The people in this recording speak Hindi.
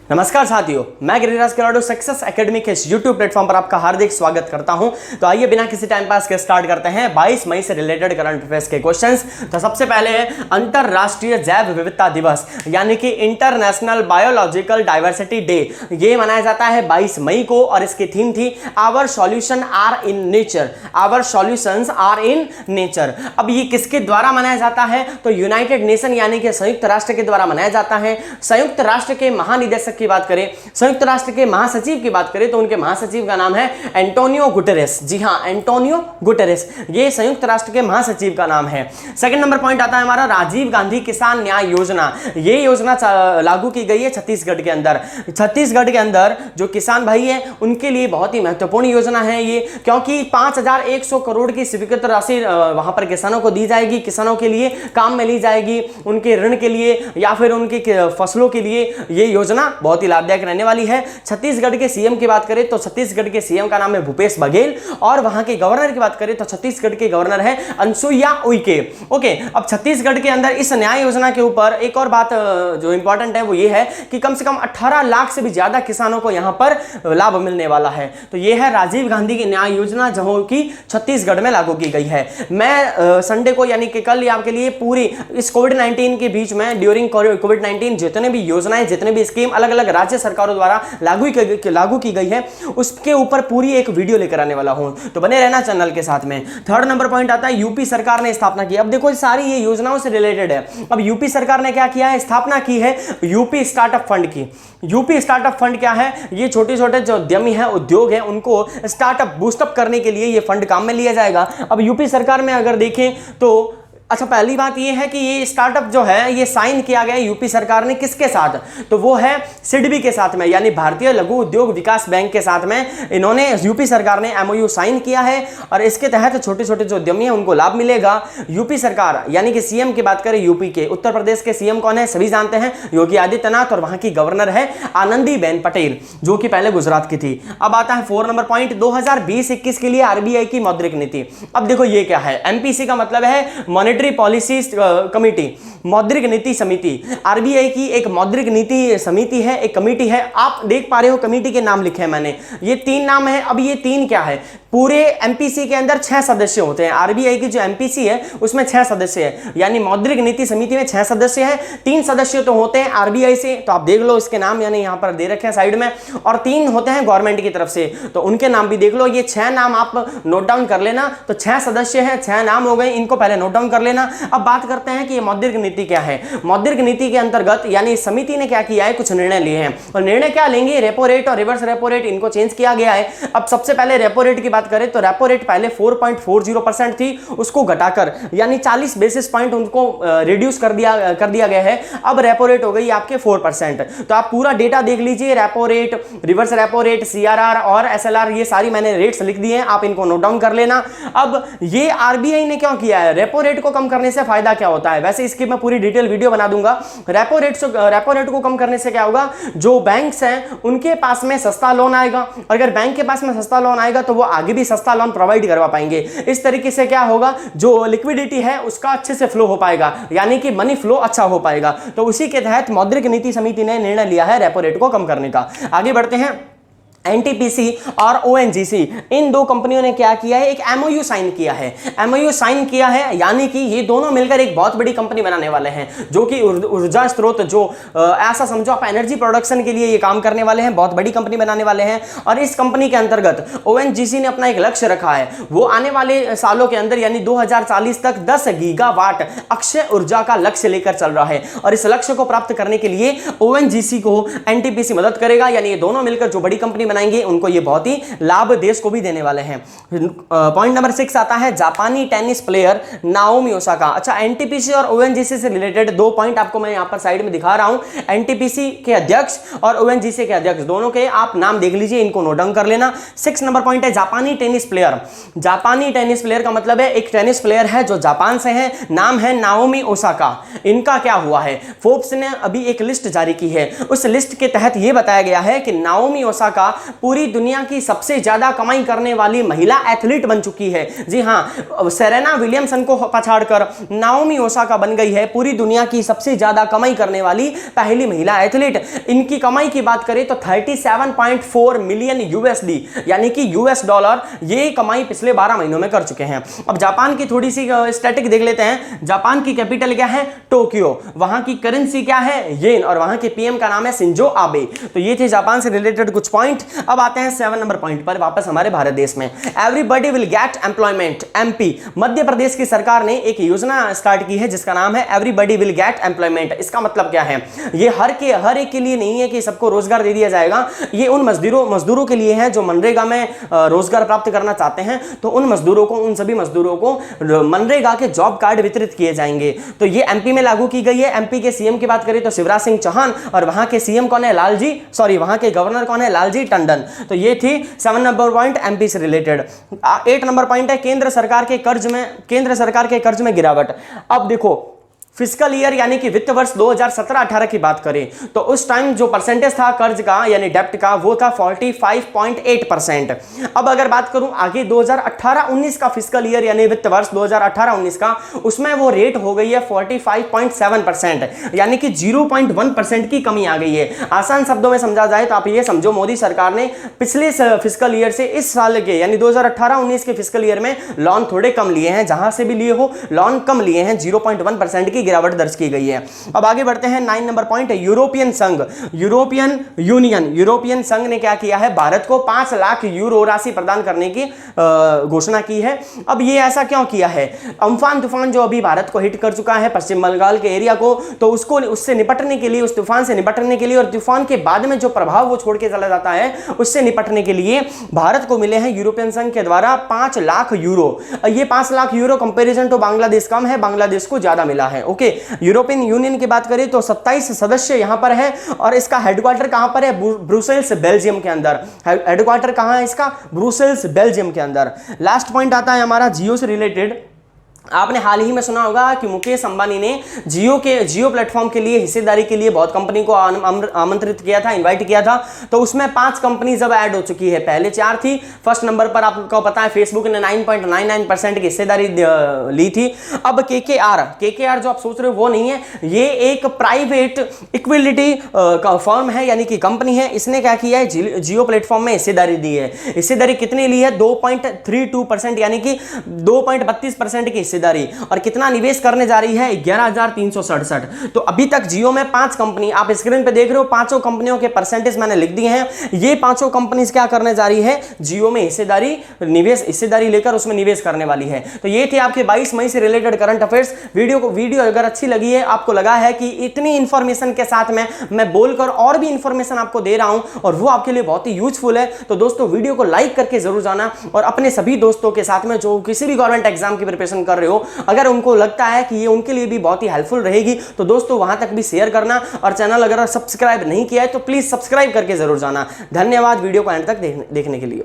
नमस्कार साथियों, मैं गिरिराज किराडो सक्सेस एकेडमी के यूट्यूब प्लेटफॉर्म पर आपका हार्दिक स्वागत करता हूं। तो आइए बिना किसी टाइम पास के स्टार्ट करते हैं 22 मई से रिलेटेड करंट अफेयर्स के क्वेश्चंस। तो सबसे पहले है अंतरराष्ट्रीय जैव विविधता दिवस यानी कि इंटरनेशनल बायोलॉजिकल डाइवर्सिटी डे। ये मनाया जाता है 22 मई को और इसकी थीम थी our solution are in nature. Our solutions are in nature. अब ये किसके द्वारा मनाया जाता है? तो यूनाइटेड नेशन यानी कि संयुक्त राष्ट्र के द्वारा मनाया जाता है। संयुक्त राष्ट्र के महानिदेशक की बात करें, संयुक्त राष्ट्र के महासचिव की बात करें तो उनके महासचिव का नाम है एंटोनियो गुटेरेस। जी हां, एंटोनियो गुटेरेस, ये संयुक्त राष्ट्र के महासचिव का नाम है। सेकंड नंबर पॉइंट आता है हमारा राजीव गांधी किसान न्याय योजना। ये योजना लागू की गई है छत्तीसगढ़ के अंदर। छत्तीसगढ़ के अंदर जो किसान भाई है उनके लिए बहुत ही महत्वपूर्ण योजना है ये, क्योंकि 5100 करोड़ की स्वीकृत राशि वहां पर किसानों को दी जाएगी, किसानों के लिए काम में ली जाएगी, उनके ऋण के लिए या फिर उनकी फसलों के लिए ये योजना बहुत ही लाभदायक रहने वाली है। छत्तीसगढ़ के सीएम की बात करें तो छत्तीसगढ़ के सीएम का नाम है भूपेश बघेल और वहां के गवर्नर की बात करें तो छत्तीसगढ़ के गवर्नर है अनसुईया उइके। ओके, अब छत्तीसगढ़ के अंदर इस न्याय योजना के ऊपर एक और बात जो इंपॉर्टेंट है वो ये है कि कम से कम 18 लाख से भी ज्यादा किसानों को यहां पर लाभ मिलने वाला है। तो ये है राजीव गांधी की न्याय योजना जो कि छत्तीसगढ़ में लागू की गई है। मैं संडे को यानी कि कल आपके लिए पूरी इस कोविड-19 के बीच में ड्यूरिंग कोविड-19 जितने भी योजनाएं, जितने भी स्कीम अलग अलग राज्य सरकारों द्वारा लागू की गई है उसके ऊपर पूरी एक वीडियो लेकर आने वाला हूं, तो बने रहना चैनल के साथ में। थर्ड नंबर पॉइंट आता है यूपी सरकार ने स्थापना की। अब देखो सारी ये योजनाओं से रिलेटेड है। अब यूपी सरकार ने क्या किया है? स्थापना की है यूपी स्टार्टअप फंड की। यूपी स्टार्टअप फंड क्या है? ये छोटे छोटे जो उद्यमी है, उद्योग है, उनको स्टार्टअप बूस्टअप करने के लिए ये फंड काम में लिया जाएगा। अब यूपी सरकार में अगर देखें तो अच्छा, पहली बात ये है कि ये स्टार्टअप जो है ये साइन किया गया यूपी सरकार ने किसके साथ? तो वो है सिडबी के साथ में, यानी भारतीय लघु उद्योग विकास बैंक के साथ में इन्होंने यूपी सरकार ने एमओयू साइन किया है और इसके तहत छोटे छोटे जो उद्यमी है उनको लाभ मिलेगा। यूपी सरकार यानी कि सीएम की बात करें यूपी के, उत्तर प्रदेश के सीएम कौन है सभी जानते हैं, योगी आदित्यनाथ, और वहां की गवर्नर है आनंदीबेन पटेल जो कि पहले गुजरात की थी। अब आता है 4 नंबर पॉइंट 2020-21 के लिए आरबीआई की मौद्रिक नीति। अब देखो ये क्या है? एमपीसी का मतलब है पॉलिसी कमेटी, मौद्रिक नीति समिति। आरबीआई की एक मौद्रिक नीति समिति है, एक कमेटी है। आप देख पा रहे हो कमेटी के नाम लिखे हैं मैंने, ये 3 नाम है। अब ये 3 क्या है? पूरे एमपीसी के अंदर 6 सदस्य होते हैं। आरबीआई की जो एमपीसी है उसमें 6 सदस्य है, यानी मौद्रिक नीति समिति में 6 सदस्य है। 3 सदस्य तो होते हैं आरबीआई से, तो आप देख लो इसके नाम, यानी यहां पर दे रखे हैं साइड में, और 3 होते हैं गवर्नमेंट की तरफ से, तो उनके नाम भी देख लो। ये 6 नाम आप नोट डाउन कर लेना। तो 6 सदस्य हैं, 6 नाम हो गए, इनको पहले नोट डाउन कर लेना। अब बात करते हैं कि ये मौद्रिक नीति क्या है। मौद्रिक नीति के अंतर्गत यानी समिति ने क्या किया है? कुछ निर्णय लिए हैं, और निर्णय क्या लेंगे? रेपो रेट और रिवर्स रेपो रेट इनको चेंज किया गया है। अब सबसे पहले रेपो रेट की बात करें तो रेपो रेट पहले 4.40% थी, उसको घटाकर यानी 40 बेसिस पॉइंट उनको रिड्यूस कर दिया गया है। अब रेपो रेट हो गई आपके 4%। तो आप पूरा डेटा देख लीजिए, repo rate, reverse repo rate, CRR और एसएलआर, ये सारी मैंने रेट्स लिख दिए हैं, आप इनको नोट डाउन कर लेना। अब ये आरबीआई ने क्यों किया है? रेपो रेट को कम करने से फायदा क्या होता है? वैसे इसकी मैं पूरी डिटेल वीडियो बना दूंगा। रेपो रेट को कम करने से क्या होगा? जो बैंक्स हैं उनके पास में सस्ता लोन आएगा। अगर बैंक के पास में सस्ता लोन आएगा तो वो आगे भी सस्ता लोन प्रोवाइड करवा पाएंगे। इस तरीके से क्या होगा? जो लिक्विडिटी है उसका अच्छे से फ्लो हो पाएगा, यानी कि मनी फ्लो अच्छा हो पाएगा। तो उसी के तहत मौद्रिक नीति समिति ने निर्णय लिया है रेपो रेट को कम करने का। आगे बढ़ते हैं। एनटीपीसी और ओएनजीसी, इन 2 कंपनियों ने क्या किया है? एक एमओयू साइन किया है। एमओयू साइन किया है यानी कि ये दोनों मिलकर एक बहुत बड़ी कंपनी बनाने वाले हैं, जो कि ऊर्जा स्रोत, जो ऐसा समझो आप एनर्जी प्रोडक्शन के लिए ये काम करने वाले हैं, बहुत बड़ी कंपनी बनाने वाले हैं। और इस कंपनी के अंतर्गत ओएनजीसी ने अपना एक लक्ष्य रखा है, वो आने वाले सालों के अंदर यानी 2040 तक 10 गीगावाट अक्षय ऊर्जा का लक्ष्य लेकर चल रहा है। और इस लक्ष्य को प्राप्त करने के लिए ओएनजीसी को एनटीपीसी मदद करेगा, यानी ये दोनों मिलकर जो बड़ी कंपनी बनाएंगे उनको ये बहुत ही लाभ देश को भी देने वाले हैं। पॉइंट नंबर 6 आता है जापानी टेनिस प्लेयर नाओमी ओसाका। अच्छा, एनटीपीसी और ओएनजीसी से रिलेटेड 2 पॉइंट आपको मैं यहां पर साइड में दिखा रहा हूं। एनटीपीसी के अध्यक्ष और ओएनजीसी के अध्यक्ष दोनों के आप नाम देख लीजिए, इनको नोट डाउन कर लेना। 6 नंबर पॉइंट है जापानी टेनिस प्लेयर। जापानी टेनिस प्लेयर का मतलब है एक टेनिस प्लेयर है जो जापान से है, नाम है नाओमी ओसाका। इनका क्या हुआ है? फोर्ब्स ने अभी एक लिस्ट जारी की है, उस लिस्ट के तहत यह बताया गया है कि नाओमी ओसाका पूरी दुनिया की सबसे ज्यादा कमाई करने वाली महिला एथलीट बन चुकी है। जी हां, सेरेना विलियमसन को पछाड़कर नाओमी ओसाका बन गई है पूरी दुनिया की सबसे ज्यादा कमाई करने वाली पहली महिला एथलीट। इनकी कमाई की बात करें तो 37.4 मिलियन यूएसडी यानी कि यूएस डॉलर, ये कमाई पिछले 12 महीनों में कर चुके हैं। अब जापान की थोड़ी सी स्टैटिक देख लेते हैं। जापान की कैपिटल क्या है? टोक्यो। वहां की करेंसी क्या है? येन। और वहां के पीएम का नाम है शिंजो आबे। तो ये थे जापान से रिलेटेड कुछ पॉइंट। अब आते हैं 7 नंबर पॉइंट पर वापस हमारे भारत देश में। Everybody will get employment. MP, Madhya Pradesh की सरकार ने एक योजना स्टार्ट की है जिसका नाम है एवरीबॉडी विल गेट एम्प्लॉयमेंट। इसका मतलब क्या है? ये हर एक के लिए नहीं है कि सबको रोजगार दे दिया जाएगा। ये उन मजदूरों के लिए है जो मनरेगा में रोजगार प्राप्त करना चाहते हैं। तो उन सभी मजदूरों को मनरेगा के जॉब कार्ड वितरित किए जाएंगे। तो ये एमपी में लागू की गई है। एमपी के सीएम की बात करें तो शिवराज सिंह चौहान, और वहां के सीएम कौन है? वहां के गवर्नर कौन है? लालजी टंडन। तो ये थी 7 नंबर पॉइंट एमपी से रिलेटेड। 8 नंबर पॉइंट है केंद्र सरकार के कर्ज में गिरावट। अब देखो, फिस्कल ईयर यानी कि वित्त वर्ष 2017-18 की बात करें तो उस टाइम जो परसेंटेज था कर्ज का यानी डेप्ट का, वो था 45.8%। अब अगर बात करूं आगे 2018-19 का फिस्कल ईयर यानी वित्त वर्ष 2018-19 का, उसमें वो रेट हो गई है 45.7%, यानी कि 0.1% की कमी आ गई है। आसान शब्दों में समझा जाए तो आप ये समझो, मोदी सरकार ने पिछले फिस्कल ईयर से इस साल के यानी 2018-19 के फिस्कल ईयर में लोन थोड़े कम लिए हैं, जहां से भी लिए हो लोन कम लिए हैं, 0.1% की गिरावट दर्ज की गई है। अब आगे बढ़ते हैं। 9 नंबर पॉइंट है यूरोपियन संघ ने क्या किया है? भारत को 5 लाख यूरो राशि प्रदान करने की घोषणा की है। अब ये ऐसा क्यों किया है? अम्फान तूफान जो अभी भारत को हिट कर चुका है, पश्चिम बंगाल के एरिया को, तो उससे निपटने के लिए, उस तूफान से निपटने के लिए, और तूफान के बाद में जो प्रभाव वो छोड़ के चला जाता है, उससे निपटने के लिए भारत को मिले हैं यूरोपियन संघ के द्वारा 5 लाख यूरो। ये 5 lakh euro comparison to Bangladesh कम है, बांग्लादेश को ज्यादा मिला है। ओके, यूरोपियन यूनियन की बात करें तो 27 सदस्य यहां पर है, और इसका हेडक्वार्टर कहां पर है? ब्रुसेल्स, बेल्जियम के अंदर। हेडक्वार्टर कहां है इसका? ब्रुसेल्स, बेल्जियम के अंदर। लास्ट पॉइंट आता है हमारा जियो से रिलेटेड। आपने हाल ही में सुना होगा कि मुकेश अंबानी ने जियो प्लेटफॉर्म के लिए हिस्सेदारी के लिए बहुत कंपनी को आमंत्रित किया था, इनवाइट किया था। तो उसमें 5 कंपनी जब ऐड हो चुकी है, पहले 4 थी। फर्स्ट नंबर पर आपको पता है फेसबुक ने 9.99% की हिस्सेदारी ली थी। अब केकेआर जो आप सोच रहे हो वो नहीं है, ये एक प्राइवेट इक्विटी फर्म है, यानी कि कंपनी है। इसने क्या किया है? जियो प्लेटफॉर्म में हिस्सेदारी दी है। हिस्सेदारी कितनी ली है? 2.32%, यानी कि 2.32% की हिस्सेदारी। और कितना निवेश करने जा रही है? 11,367। तो अभी तक जियो में 5 कंपनी, आप स्क्रीन पे देख रहे हो, 5 कंपनियों के परसेंटेज मैंने लिख दिए हैं। ये 5 कंपनीज क्या करने जा रही है? जियो में हिस्सेदारी लेकर उसमें निवेश करने वाली है। तो ये थे आपके 22 मई से रिलेटेड करंट अफेयर्स। वीडियो अगर अच्छी लगी है, आपको लगा है कि इतनी इंफॉर्मेशन के साथ में मैं बोलकर और भी इंफॉर्मेशन आपको दे रहा हूं और वो आपके लिए बहुत ही यूजफुल है, तो दोस्तों वीडियो को लाइक करके जरूर जाना, और अपने सभी दोस्तों के साथ में जो किसी भी गवर्नमेंट एग्जाम की प्रिपरेशन कर रहे हो, अगर उनको लगता है कि ये उनके लिए भी बहुत ही हेल्पफुल रहेगी, तो दोस्तों वहां तक भी शेयर करना। और चैनल अगर सब्सक्राइब नहीं किया है तो प्लीज सब्सक्राइब करके जरूर जाना। धन्यवाद वीडियो को एंड तक देखने के लिए।